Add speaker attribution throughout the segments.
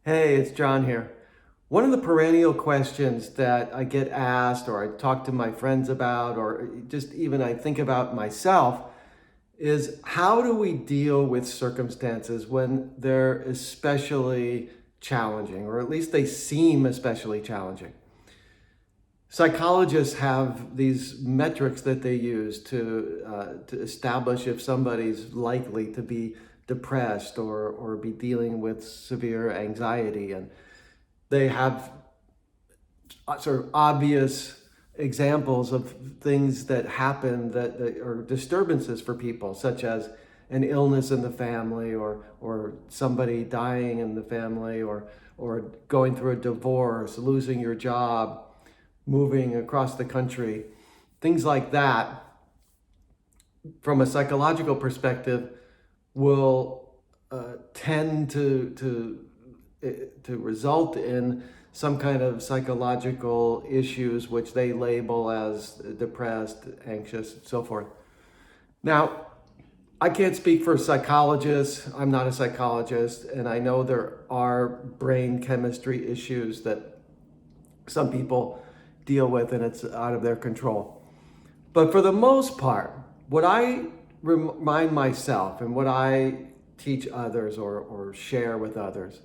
Speaker 1: Hey, it's John here. One of the perennial questions that I get asked, or I talk to my friends about, or just even I think about myself, is how do we deal with circumstances when they're especially challenging, or at least they seem especially challenging? Psychologists have these metrics that they use to establish if somebody's likely to be depressed or be dealing with severe anxiety. And they have sort of obvious examples of things that happen that are disturbances for people, such as an illness in the family, or somebody dying in the family, or going through a divorce, losing your job, moving across the country, things like that. From a psychological perspective, will tend to result in some kind of psychological issues, which they label as depressed, anxious, so forth. Now, I can't speak for psychologists. I'm not a psychologist, and I know there are brain chemistry issues that some people deal with, and it's out of their control. But for the most part, what I remind myself and what I teach others or share with others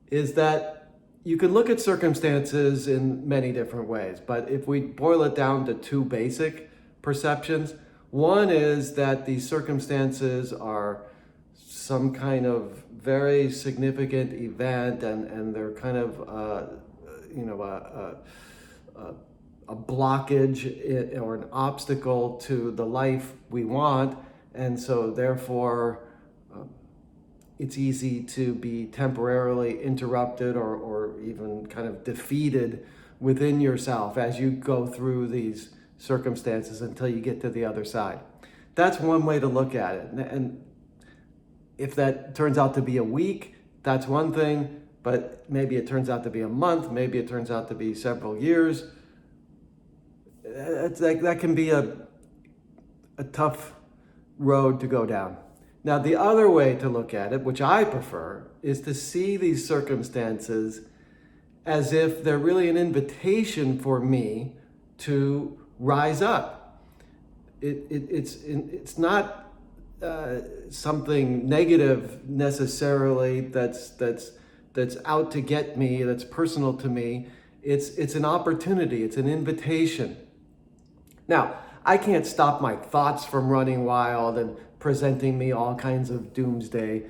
Speaker 1: is that you can look at circumstances in many different ways. But if we boil it down to two basic perceptions, one is that these circumstances are some kind of very significant event, and they're kind of you know a blockage or an obstacle to the life we want, and so therefore it's easy to be temporarily interrupted or even kind of defeated within yourself as you go through these circumstances until you get to the other side. That's one way to look at it. And if that turns out to be a week, that's one thing, but maybe it turns out to be a month, maybe it turns out to be several years. That can be a tough road to go down. Now, the other way to look at it, which I prefer, is to see these circumstances as if they're really an invitation for me to rise up. It's not something negative necessarily that's out to get me, that's personal to me. It's an opportunity, it's an invitation. Now, I can't stop my thoughts from running wild and presenting me all kinds of doomsday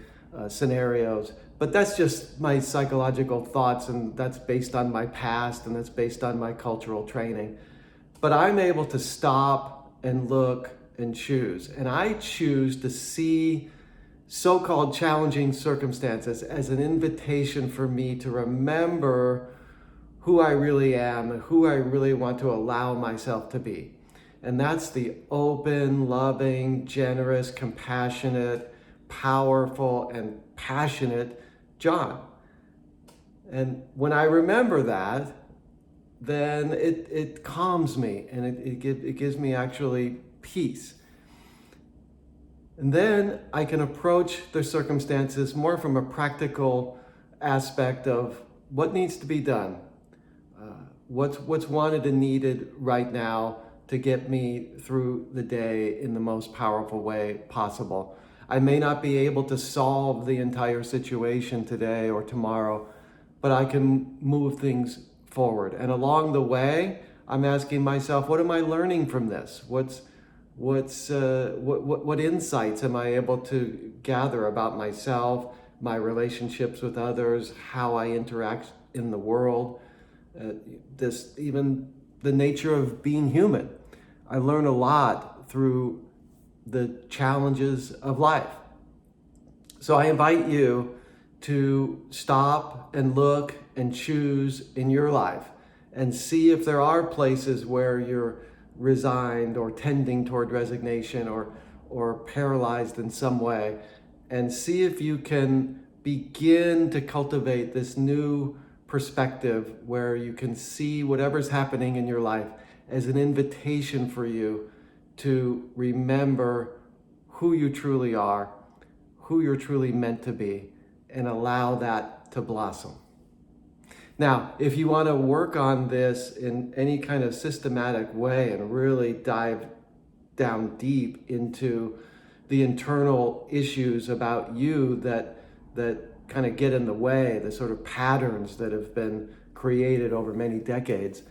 Speaker 1: scenarios, but that's just my psychological thoughts, and that's based on my past, and that's based on my cultural training. But I'm able to stop and look and choose, and I choose to see so-called challenging circumstances as an invitation for me to remember who I really am and who I really want to allow myself to be. And that's the open, loving, generous, compassionate, powerful, and passionate John. And when I remember that, then it calms me, and it gives me actually peace. And then I can approach the circumstances more from a practical aspect of what needs to be done, what's wanted and needed right now to get me through the day in the most powerful way possible. I may not be able to solve the entire situation today or tomorrow, but I can move things forward. And along the way, I'm asking myself, what am I learning from this? What insights am I able to gather about myself, my relationships with others, how I interact in the world, even the nature of being human. I learn a lot through the challenges of life. So I invite you to stop and look and choose in your life and see if there are places where you're resigned or tending toward resignation or paralyzed in some way, and see if you can begin to cultivate this new perspective where you can see whatever's happening in your life as an invitation for you to remember who you truly are, who you're truly meant to be, and allow that that to blossom. Now, if you want to work on this in any kind of systematic way and really dive down deep into the internal issues about you that kind of get in the way, the sort of patterns that have been created over many decades,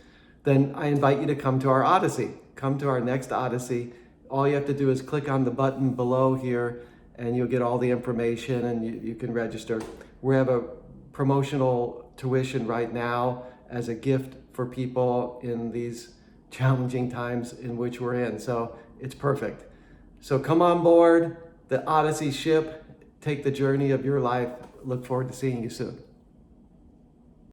Speaker 1: then I invite you to come to our Odyssey. Come to our next Odyssey. All you have to do is click on the button below here and you'll get all the information and you can register. We have a promotional tuition right now as a gift for people in these challenging times in which we're in. So it's perfect. So come on board the Odyssey ship, take the journey of your life. Look forward to seeing you soon.